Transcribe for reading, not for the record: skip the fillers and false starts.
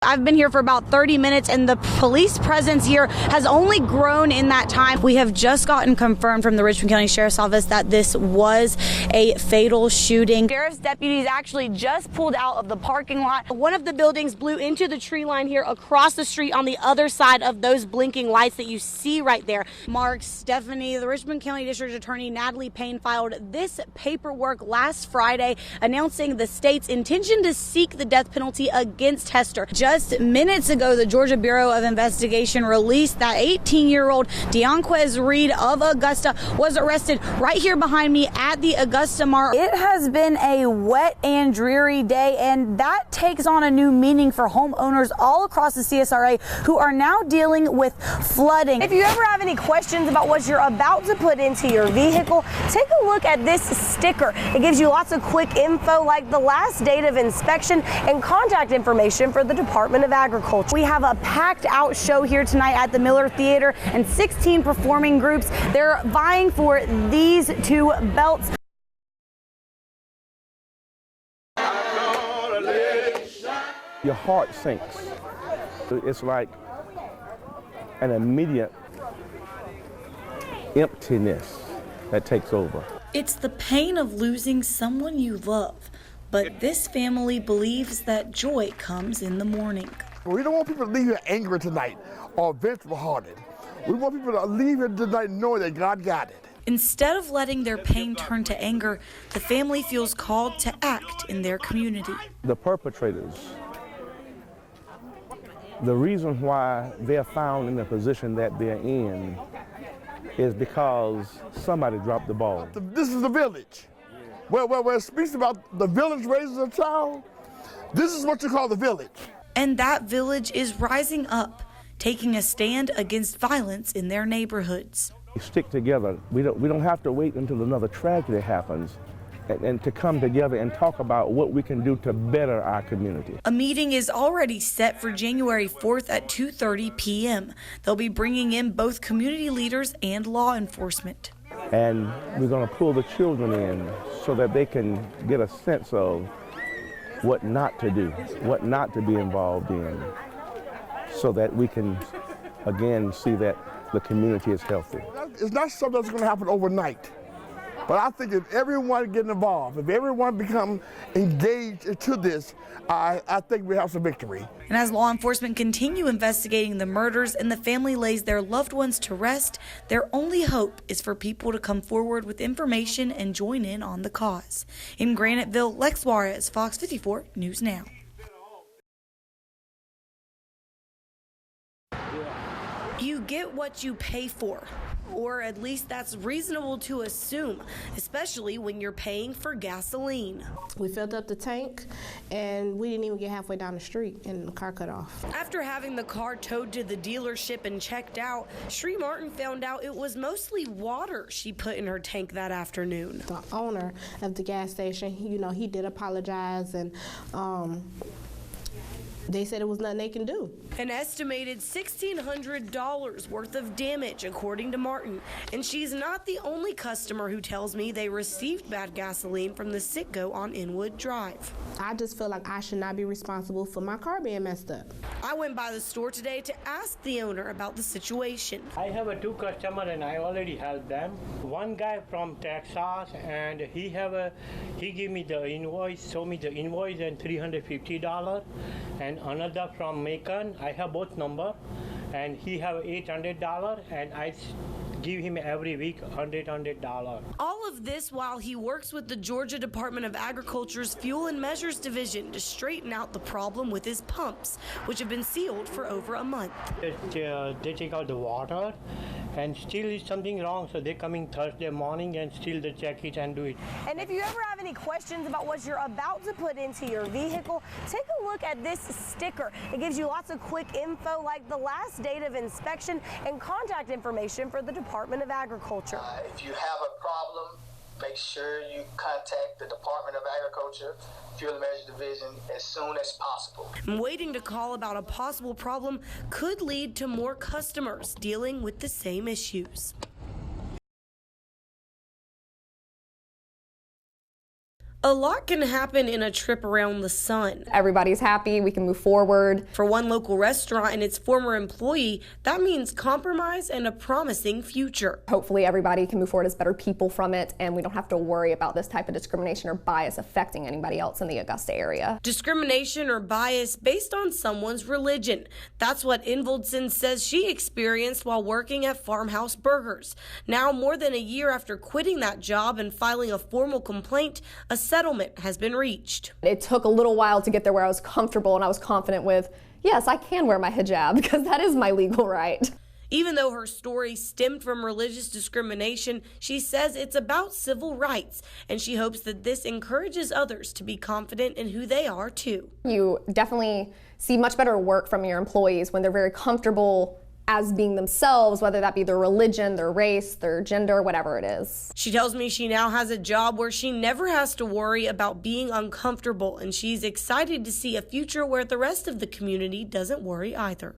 I've been here for about 30 minutes and the police presence here has only grown in that time. We have just gotten confirmed from the Richmond County Sheriff's Office that this was a fatal shooting. Sheriff's deputies actually just pulled out of the parking lot. One of the buildings blew into the tree line here across the street on the other side of those blinking lights that you see right there. Mark, Stephanie, the Richmond County District Attorney Natalie Payne filed this paperwork last Friday announcing the state's intention to seek the death penalty against Hester. Just minutes ago, the Georgia Bureau of Investigation released that 18-year-old Deonquez Reed of Augusta was arrested right here behind me at the Augusta Mart. It has been a wet and dreary day, and that takes on a new meaning for homeowners all across the CSRA who are now dealing with flooding. If you ever have any questions about what you're about to put into your vehicle, take a look at this sticker. It gives you lots of quick info like the last date of inspection and contact information for the Department of Agriculture. We have a packed out show here tonight at the Miller Theater and 16 performing groups. They're vying for these two belts. Your heart sinks. It's like an immediate emptiness that takes over. It's the pain of losing someone you love, but this family believes that joy comes in the morning. We don't want people to leave here angry tonight or vengeful-hearted. We want people to leave here tonight knowing that God got it. Instead of letting their pain turn to anger, the family feels called to act in their community. The perpetrators, the reason why they're found in the position that they're in is because somebody dropped the ball. This is the village. Where it speaks about the village raises a child, this is what you call the village. And that village is rising up, taking a stand against violence in their neighborhoods. We stick together. We don't have to wait until another tragedy happens and to come together and talk about what we can do to better our community. A meeting is already set for January 4th at 2:30 p.m. They'll be bringing in both community leaders and law enforcement. And we're going to pull the children in so that they can get a sense of what not to do, what not to be involved in, so that we can, again, see that the community is healthy. It's not something that's going to happen overnight. But I think if everyone gets involved, if everyone becomes engaged into this, I think we have some victory. And as law enforcement continue investigating the murders and the family lays their loved ones to rest, their only hope is for people to come forward with information and join in on the cause. In Graniteville, Lex Juarez, Fox 54 News Now. You get what you pay for, or at least that's reasonable to assume, especially when you're paying for gasoline. We filled up the tank and we didn't even get halfway down the street and the car cut off. After having the car towed to the dealership and checked out, Shree Martin found out it was mostly water she put in her tank that afternoon. The owner of the gas station, he did apologize, and they said it was nothing they can do. An estimated $1,600 worth of damage, according to Martin. And she's not the only customer who tells me they received bad gasoline from the Citgo on Inwood Drive. I just feel like I should not be responsible for my car being messed up. I went by the store today to ask the owner about the situation. I have two customers and I already helped them. One guy from Texas, and he gave me the invoice, showed me the invoice and $350. And another from Macon, I have both number, and he have $800, and I give him every week $100. All of this while he works with the Georgia Department of Agriculture's Fuel and Measures Division to straighten out the problem with his pumps, which have been sealed for over a month. They take out the water, and still is something wrong, so they're coming Thursday morning and still they check it and do it. And if you ever have any questions about what you're about to put into your vehicle, take a look at this sticker. It gives you lots of quick info like the last date of inspection and contact information for the Department of Agriculture. If you have a problem, make sure you contact the Department of Agriculture, Fuel and Measures Division as soon as possible. Waiting to call about a possible problem could lead to more customers dealing with the same issues. A lot can happen in a trip around the sun. Everybody's happy, we can move forward. For one local restaurant and its former employee, that means compromise and a promising future. Hopefully everybody can move forward as better people from it, and we don't have to worry about this type of discrimination or bias affecting anybody else in the Augusta area. Discrimination or bias based on someone's religion. That's what Involdson says she experienced while working at Farmhouse Burgers. Now, more than a year after quitting that job and filing a formal complaint, a settlement has been reached. It took a little while to get there where I was comfortable and I was confident with, yes, I can wear my hijab because that is my legal right. Even though her story stemmed from religious discrimination, she says it's about civil rights, and she hopes that this encourages others to be confident in who they are too. You definitely see much better work from your employees when they're very comfortable as being themselves, whether that be their religion, their race, their gender, whatever it is. She tells me she now has a job where she never has to worry about being uncomfortable, and she's excited to see a future where the rest of the community doesn't worry either.